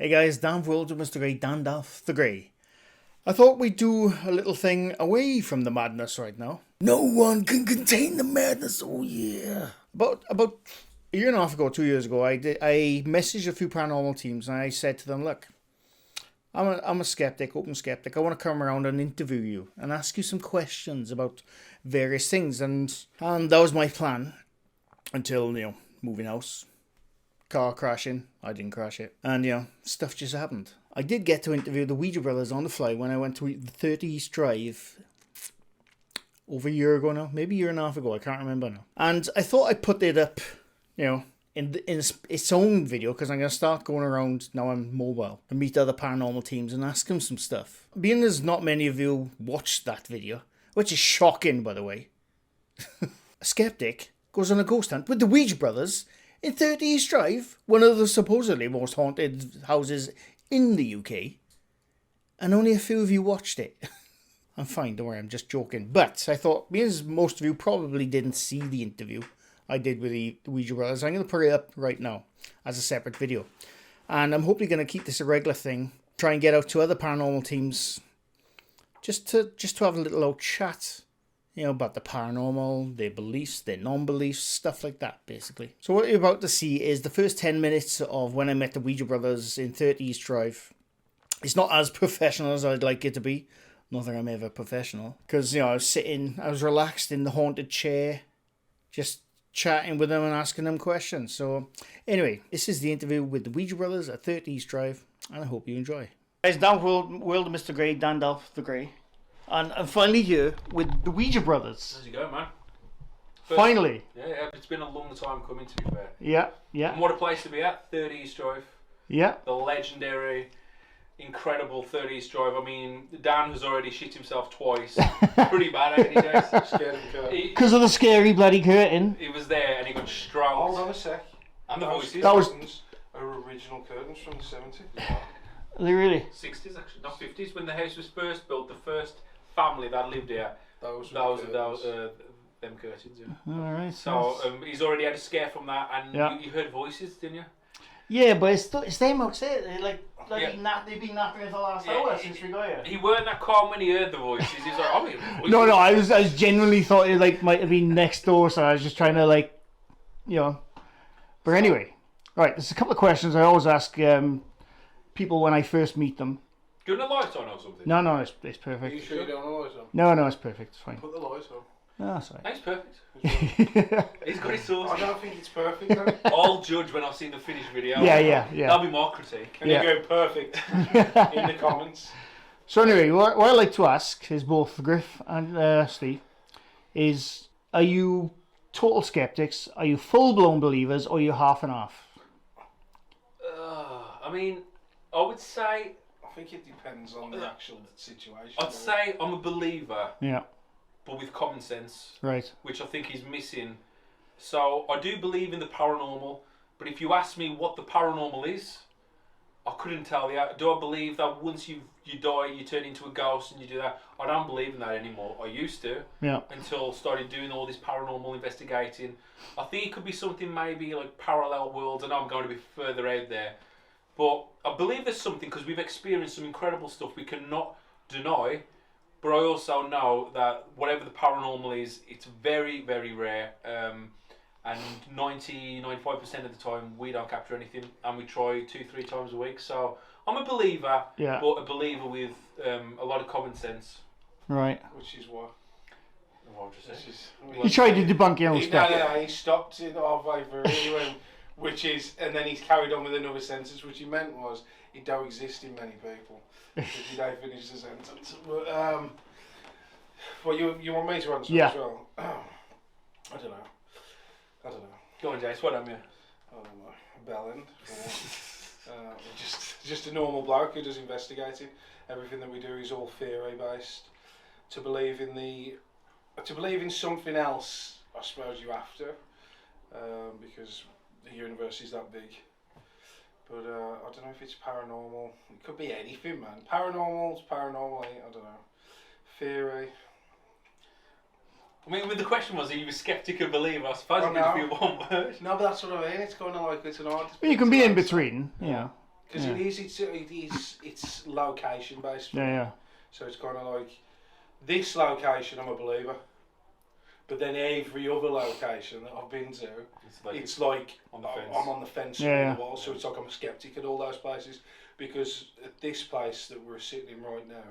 Hey guys, Dan World with Mr. Grey, Dandalf the Grey. I thought we'd do a little thing away from the madness right now. No one can contain the madness, oh yeah. About a year and a half ago, 2 years ago, I messaged a few paranormal teams and I said to them, look, I'm a skeptic, open skeptic. I want to come around and interview you and ask you some questions about various things. And that was my plan until, moving house. Car crashing. I didn't crash it. And, stuff just happened. I did get to interview the Ouija brothers on the fly when I went to the 30 East Drive over a year ago now. Maybe a year and a half ago. I can't remember now. And I thought I'd put it up, in its own video, because I'm going to start going around, now I'm mobile, and meet other paranormal teams and ask them some stuff. Being there's not many of you watched that video, which is shocking, by the way. A skeptic goes on a ghost hunt with the Ouija brothers in 30 East Drive, one of the supposedly most haunted houses in the UK, and only a few of you watched it. I'm fine, don't worry, I'm just joking. But I thought, because most of you probably didn't see the interview I did with the Ouija brothers, I'm going to put it up right now as a separate video. And I'm hopefully going to keep this a regular thing, try and get out to other paranormal teams, just to have a little old chat, about the paranormal, their beliefs, their non-beliefs, stuff like that, basically. So what you're about to see is the first 10 minutes of when I met the Ouija brothers in 30 East Drive. It's not as professional as I'd like it to be. Not that I'm ever professional. Because, I was relaxed in the haunted chair, just chatting with them and asking them questions. So, anyway, this is the interview with the Ouija brothers at 30 East Drive, and I hope you enjoy. Guys, down World of Mr. Grey, Dandalf the Grey. And I'm finally here with the Ouija brothers. How's it going, man? Finally. Yeah, it's been a long time coming, to be fair. Yeah. And what a place to be at, 30 East Drive. Yeah. The legendary, incredible 30 East Drive. I mean, Dan has already shit himself twice. Pretty bad, ain't he, Jace? Scared of the curtain. Because of the scary bloody curtain. He was there and he got stroked. Hold on a sec. And the voices. That was... Are original curtains from the 70s. Are they really? 60s, actually, not 50s. When the house was first built, the first family that lived here, Those them curtains, yeah. Alright. So he's already had a scare from that, and you heard voices, didn't you? Yeah, but it's them outside. They've been napping for the last hour since we got here. He weren't that calm when he heard the voices. He was like, "Oh, voices." No, I was genuinely thought it might have been next door, so I was just trying to But anyway, right. There's a couple of questions I always ask people when I first meet them. Do you want a light on or something? No, it's perfect. Are you sure you don't want the lights No, on? it's perfect. It's fine. Put the lights on. No, it's fine. That's perfect. He's got his sauce. I don't think it's perfect though. I'll judge when I've seen the finished video. Yeah. That'll be my critique. And you go perfect in the comments. So anyway, what I like to ask is both Griff and Steve is, are you total skeptics? Are you full-blown believers? Or are you half and half? I mean, I would say... I think it depends on the actual situation. I'd say I'm a believer. Yeah. But with common sense. Right. Which I think is missing. So I do believe in the paranormal, but if you ask me what the paranormal is, I couldn't tell you. Do I believe that once you die, you turn into a ghost and you do that? I don't believe in that anymore. I used to. Yeah. Until I started doing all this paranormal investigating. I think it could be something maybe like parallel worlds. I know I'm going to be further out there. But I believe there's something because we've experienced some incredible stuff we cannot deny. But I also know that whatever the paranormal is, it's very, very rare. And 95% of the time, we don't capture anything. And we try 2-3 times a week. So I'm a believer, but a believer with a lot of common sense. Right. Which is what? You tried to debunk your own stuff. No, he stopped it halfway through anyway. And then he's carried on with another sentence, which he meant was, it don't exist in many people. Because he don't finish the sentence. But, well, you want me to answer as well? I don't know. Go on, Jace, what am you? I don't know. Bell end. Just a normal bloke who does investigating. Everything that we do is all theory based. To believe in something else, I suppose you have to, because the universe is that big. But I don't know if it's paranormal. It could be anything, man. Paranormal's paranormal, I don't know. Theory. I mean, the question was, are you a skeptic or believer? I suppose it could be one word. No, but that's what I mean. It's kind of like it's an odd. Well, you can be in between, yeah. Because it's location based. Yeah. So it's kind of like this location, I'm a believer. But then every other location that I've been to, it's like on the fence. I'm on the fence Yeah. on the wall. So it's like I'm a skeptic at all those places. Because at this place that we're sitting in right now,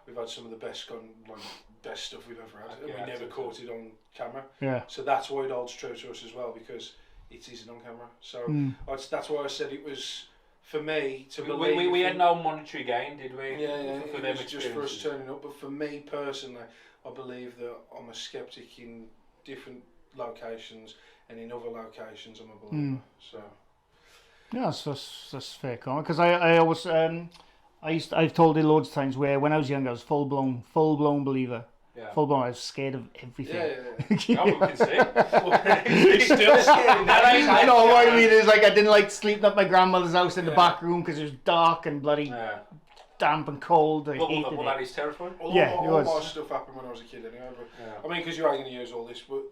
we've had some of the best stuff we've ever had. Yeah, and we never caught it on camera. Yeah. So that's why it holds true to us as well, because it isn't on camera. So that's why I said it was for me to believe. We had no monetary gain, did we? Yeah. For it them was just for us turning up. But for me personally, I believe that I'm a skeptic in different locations, and in other locations I'm a believer. So. Yeah, that's fair comment. Because I always I've told you loads of times where when I was younger I was full blown believer. Yeah. Full blown. I was scared of everything. Yeah, we can see. He's still scared. I know what I mean is like I didn't like sleeping at my grandmother's house in the back room because it was dark and bloody damp and cold. I hated it. That is terrifying. All my stuff happened when I was a kid anyway. But I mean, because you are going to use all this, but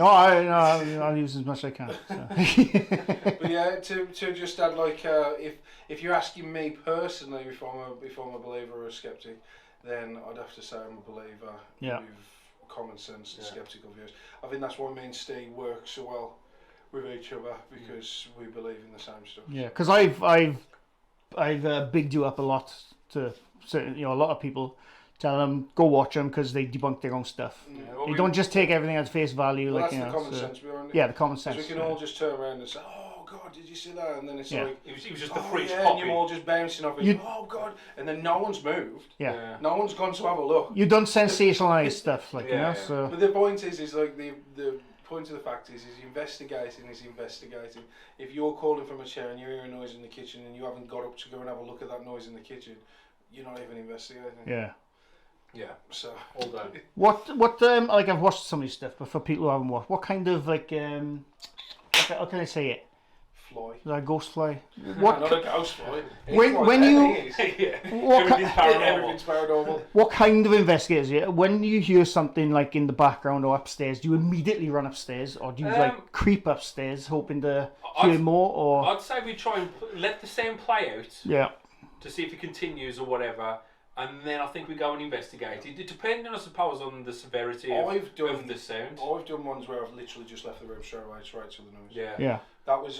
I'll use as much as I can. So. But yeah, to just add if you're asking me personally if I'm a believer or a skeptic, then I'd have to say I'm a believer with common sense and skeptical views. I think that's why me and Steve work so well with each other, because we believe in the same stuff. Yeah, because I've bigged you up a lot to certain, a lot of people. Tell them go watch them because they debunk their own stuff. Yeah, you don't just take everything at face value. Well, like that's the common sense behind it. Yeah, the common sense. We can all just turn around and say, "Oh God, did you see that?" And then it's like it was just the fridge popping. And you're all just bouncing off it. Oh God, and then no one's moved. Yeah. No one's gone to have a look. You don't sensationalise stuff, like So. But the point is like the point of the fact is investigating is investigating. If you're calling from a chair and you hear a noise in the kitchen and you haven't got up to go and have a look at that noise in the kitchen, you're not even investigating. Yeah. Yeah. So all done. What like I've watched some of these stuff, but for people who haven't watched, what kind of how can I say it? Fly. Is that a ghost fly? What? Not a ghost fly. When you everything's paranormal. What kind of investigators? When you hear something like in the background or upstairs, do you immediately run upstairs, or do you creep upstairs hoping to hear more? Or I'd say we try and let the sound play out. Yeah. To see if it continues or whatever. And then I think we go and investigate it. Depending, I suppose, on the severity of the sound. I've done ones where I've literally just left the room straight to the noise. Yeah. That was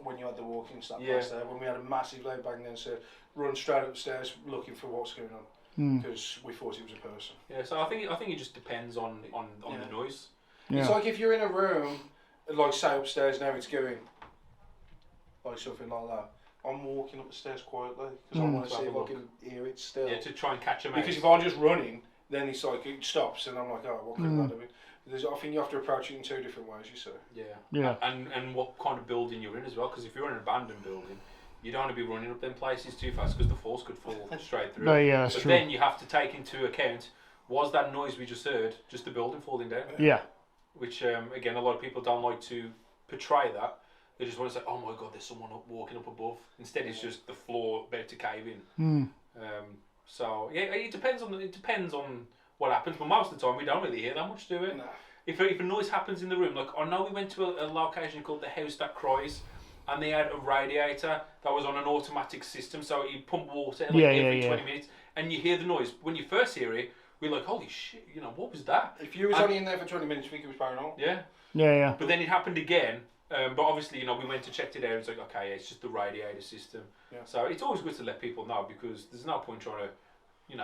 when you had the walking staff place there, when we had a massive loud bang and said, run straight upstairs looking for what's going on. Because we thought it was a person. Yeah, so I think it just depends on the noise. Yeah. It's like if you're in a room, like say upstairs now it's going, like something like that. I'm walking up the stairs quietly because I want to see if I can hear it still. Yeah, to try and catch them out. Because if I'm just running, then it's like it stops, and I'm like, oh, what could that have been? I think you have to approach it in two different ways. You say. Yeah. And what kind of building you're in as well? Because if you're in an abandoned building, you don't want to be running up them places too fast because the force could fall straight through. Yeah, that's but true. then you have to take into account: was that noise we just heard just the building falling down? Yeah. Which again, a lot of people don't like to portray that. They just want to say, "Oh my God, there's someone walking up above." Instead, it's just the floor about to cave in. So yeah, it depends on what happens. But most of the time, we don't really hear that much, do we? No. If a noise happens in the room, like I know we went to a location called the House That Cries, and they had a radiator that was on an automatic system, so you pump water every 20 minutes, and you hear the noise. When you first hear it, we're like, "Holy shit! What was that?" If you was only in there for 20 minutes, you think it was paranormal. Yeah. Yeah. But then it happened again. But obviously, we went to check it out. It's like, okay, it's just the radiator system. Yeah. So it's always good to let people know because there's no point trying to, we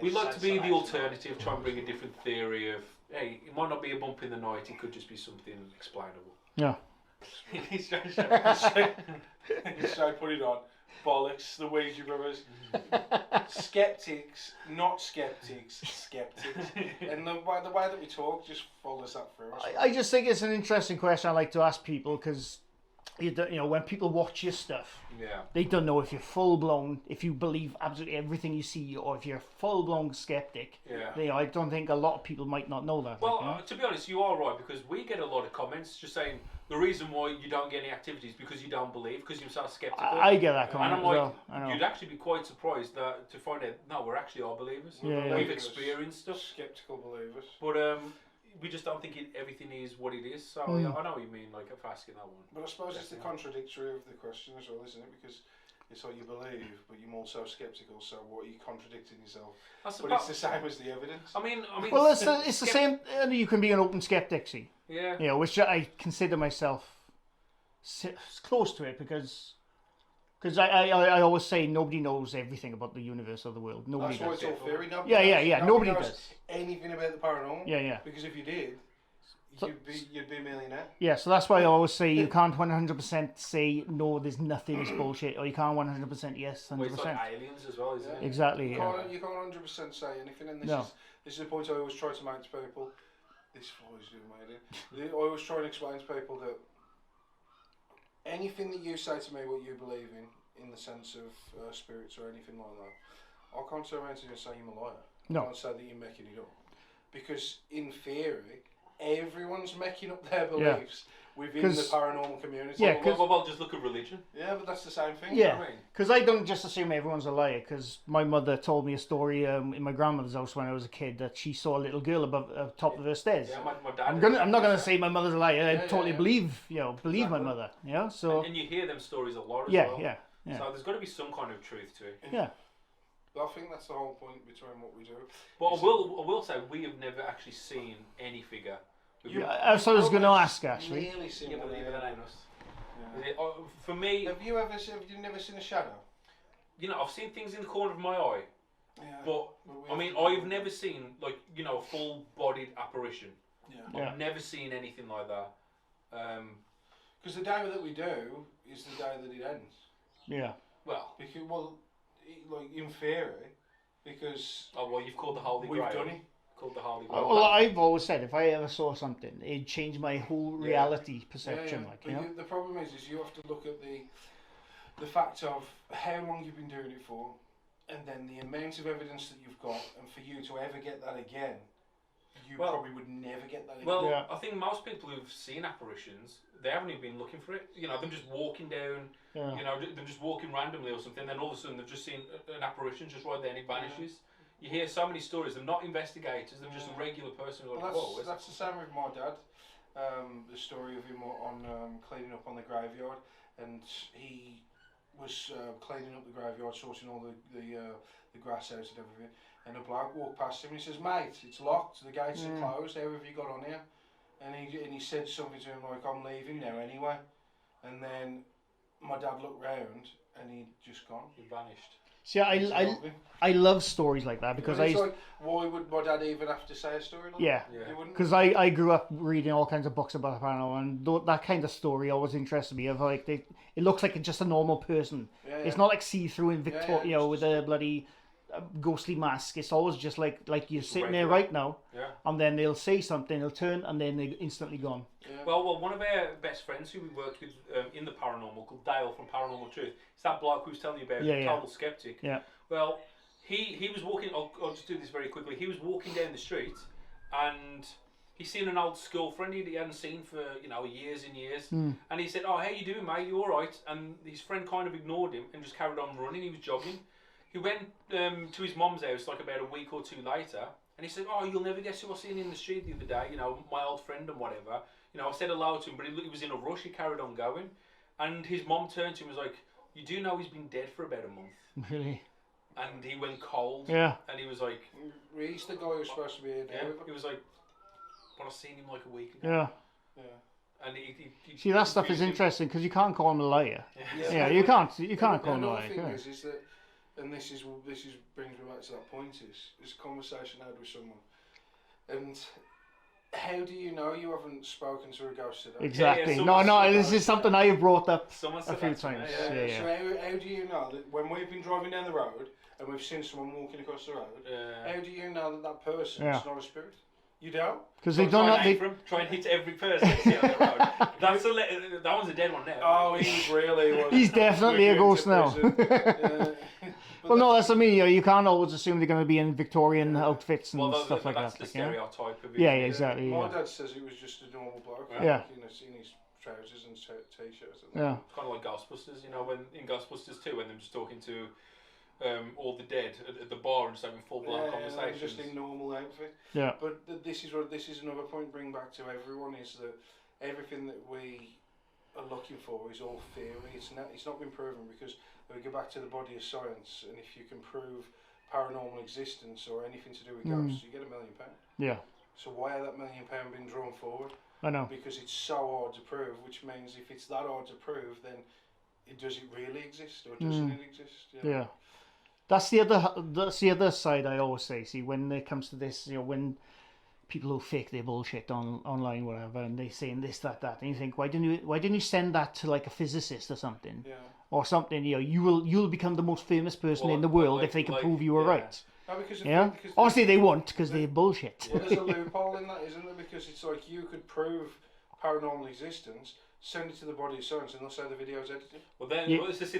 like to be the alternative, try and bring a different theory of, hey, it might not be a bump in the night. It could just be something explainable. Yeah. He's trying to put it on. Bollocks, the Ouija brothers. Skeptics, not skeptics, skeptics. And the way that we talk just follows that through. I just think it's an interesting question I like to ask people because, when people watch your stuff, they don't know if you're full blown, if you believe absolutely everything you see, or if you're a full blown skeptic. Yeah. I don't think a lot of people might not know that. Well, to be honest, you are right because we get a lot of comments just saying the reason why you don't get any activities is because you don't believe, because you're so skeptical. I get that comment and I'm as well. You'd actually be quite surprised to find out, no, we're actually all believers. Yeah. We've experienced stuff. Skeptical believers. But we just don't think everything is what it is. So Mm. yeah, I know what you mean. Like, if asking that one. But I suppose it's the Definitely. contradictory of the question as well, isn't it? Because it's what you believe, but you're also sceptical. So what are you contradicting yourself? I But suppose. it's the same as the evidence. I mean. Well, it's the same. You can be an open skeptic, see. Yeah. You know, which I consider myself close to it because I always say nobody knows everything about the universe or the world. Nobody That's why does. it's all theory. Nobody Yeah. knows, Nobody knows does. anything about the paranormal. Yeah. Because if you did, you'd be a millionaire. Yeah, so that's why I always say you can't 100% say no, there's nothing, it's bullshit, or you can't 100% yes, 100%. Well, it's like aliens as well, isn't it? Exactly. You Yeah. can't 100% say anything, and No. this is the point I always try to make to people. This fly's doing my head. I always try and explain to people that anything that you say to me, what you believe in the sense of spirits or anything like that, I can't turn around to you and say you're a liar. No. I can't say that you're making it up, because in theory, everyone's making up their beliefs within the 'Cause- paranormal community. Yeah, Well, just look at religion. Yeah, but that's the same thing. Yeah, I mean? because I don't just assume everyone's a liar. Because my mother told me a story in my grandmother's house when I was a kid that she saw a little girl above top of her stairs. Yeah, my dad. I'm not gonna say my mother's a liar. I Yeah, totally yeah. believe my Exactly. mother. You know, so And you hear them stories a lot as yeah, well. yeah. So there's got to be some kind of truth to it. Yeah. But I think that's the whole point between what we do. But I will say we have never actually seen any figure. I was going to ask actually. Nearly seen Yeah, one believe it there. or not. Yeah. For me, Have you never seen a shadow? I've seen things in the corner of my eye, Yeah. but I mean, I've never seen a full-bodied apparition. Yeah. Yeah. I've never seen anything like that. Because the day that we do is the day that it ends. Yeah. Well, Because like in theory, because you've called the Holy we've Grail. done it. Called the Holy Grail. Well, I've always said if I ever saw something, it'd change my whole reality perception. Like, you But know. the problem is you have to look at the fact of how long you've been doing it for, and then the amount of evidence that you've got, and for you to ever get that again, you probably would never get that again. Well, Yeah. I think most people who've seen apparitions, they haven't even been looking for it. Them just walking down, Yeah. them just walking randomly or something, then all of a sudden they've just seen an apparition just right there and it vanishes. You hear so many stories, they're not investigators, they're just a regular person who's like, Well, whoa. that's the same with my dad. The story of him on cleaning up on the graveyard, and he was cleaning up the graveyard, sorting all the grass out and everything. And a bloke walked past him and he says, "Mate, it's locked. The gates are closed. How have you got on here?" And he said something to him like, "I'm leaving now anyway." And then my dad looked round and he'd just gone. He vanished. See, I love stories like that because It's like, why would my dad even have to say a story like yeah. that? He wouldn't. Because I grew up reading all kinds of books about the paranormal, and that kind of story always interested me. Of like, it looks like just a normal person. Yeah, It's yeah. not like see-through in Victoria, Yeah, with a bloody ghostly mask. It's always just like you're sitting there regular. right now, Yeah. and then they'll say something, they'll turn, and then they're instantly gone. Yeah. Well, one of our best friends who we worked with in the paranormal, called Dale from Paranormal Truth, it's that bloke who was telling you about, Yeah, yeah. total skeptic. Yeah. Well, he was walking, I'll just do this very quickly, he was walking down the street and he seen an old school friend he hadn't seen for, years and years. And he said, "Oh, how you doing, mate? You alright?" And his friend kind of ignored him and just carried on running. He was jogging. He went to his mum's house like about a week or two later, and he said, "Oh, you'll never guess who I seen in the street the other day, my old friend and whatever." I said hello to him, but he was in a rush, he carried on going. And his mum turned to him and was like, "You do know he's been dead for about a month?" Really? And he went cold. Yeah. And he was like, He's the guy who's supposed to be here yeah, now. he was like, "But I seen him like a week ago." Yeah. Yeah. And he See, that stuff is interesting because you can't call him a liar. Yeah. Yeah, you can't call him a Another liar. thing can you? is that, and this is brings me back to that point, is a conversation I had with someone, and how do you know you haven't spoken to a ghost today? Exactly. someone No, said this that. is something I have brought up Someone a said few that to me, times. yeah. Yeah. So how do you know that when we've been driving down the road and we've seen someone walking across the road, how do you know that person is not a spirit? You don't? Because they don't. Try and hit every person you see on the road. That one's a dead one now. Oh, was. He's definitely a ghost now. Well, Well, no, that's what I mean. You can't always assume they're going to be in Victorian outfits and Well, stuff like that's that. the like, you know? stereotype of it. Yeah, exactly. My Yeah. dad says it was just a normal bloke. Yeah. In his trousers and t-shirts. Yeah. Kind of like Ghostbusters, when in Ghostbusters 2, when they're just talking to all the dead at the bar and just having full-blown conversations. Just in normal outfit. Yeah. But this is another point to bring back to everyone, is that everything that we are looking for is all theory. It's not been proven, because if we go back to the body of science, and if you can prove paranormal existence or anything to do with ghosts, you get £1 million. Yeah. So why are that £1 million being drawn forward? I know. Because it's so hard to prove, which means if it's that hard to prove, then does it really exist or doesn't it exist? You know? Yeah. That's the other side I always say. See, when it comes to this, when people who fake their bullshit online, whatever, and they saying this, that, and you think, why didn't you send that to like a physicist or something? Yeah. Or something, you'll become the most famous person in the world if they can prove you were right. No, because Obviously they won't, because they're bullshit. Well, there's a loophole in that, isn't there? Because it's like you could prove paranormal existence, send it to the body of science, and they'll say the video's edited. Well, then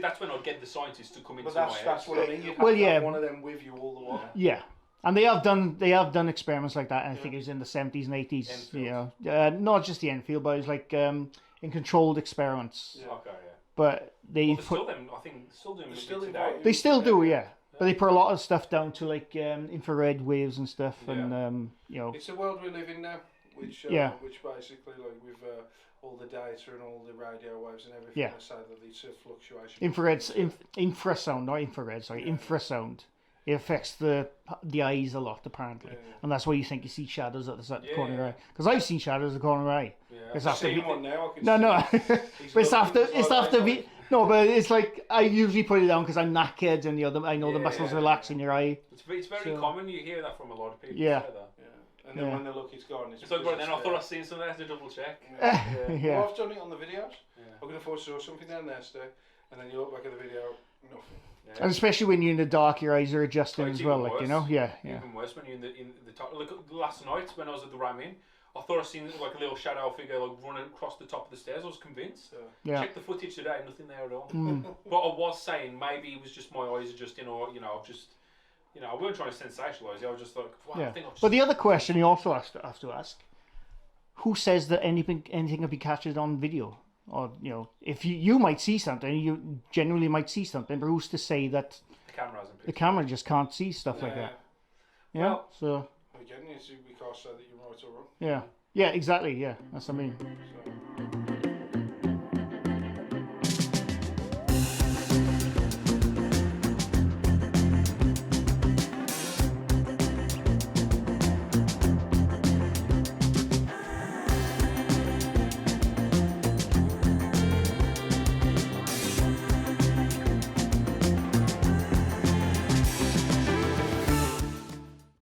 that's when I'd get the scientists to come into But that's what I mean. You'd have to have one of them with you all the while. Yeah. And they have done experiments like that. I think it was in the 70s and 80s. You know, not just the Enfield, but it was like in controlled experiments. Yeah. Okay, yeah. But they still them. I think still doing still today. They still do, yeah. But they put a lot of stuff down to like infrared waves and stuff, and you know. It's the world we live in now, which basically, like, with all the data and all the radio waves and everything, I say that it's a fluctuation. Infrasound, not infrared. Sorry, infrasound. It affects the eyes a lot, apparently, and that's why you think you see shadows at the corner of your eye. Because I've seen shadows at the corner of your eye. Yeah, I've seen one now. No. But it's after. No, but it's like I usually put it down because I'm knackered, and I know the muscles relax in your eye. It's very common. You hear that from a lot of people. Yeah. Say that. And then when they look, it's gone. It's like, then I thought I'd seen something there to double check. Well, I've done it on the videos. I'm going to force saw something down there today, and then you look back at the video, nothing. Yeah. And especially when you're in the dark, your eyes are adjusting as well, like, you know? Yeah. Even worse when you're in the top. Like last night when I was at the Ramin, I thought I seen like a little shadow figure like running across the top of the stairs. I was convinced. Checked the footage today, nothing there at all. But I was saying maybe it was just my eyes adjusting, or I've just, I weren't trying to sensationalise it. I was just like, wow, I think I've just... But the other question you also have to ask: who says that anything can be captured on video? Or, if you might see something, you genuinely might see something, but who's to say that the camera just can't see stuff like that? Yeah, well, so... Again, we can't say that you're right or wrong. Yeah, exactly, yeah, that's what I mean. So,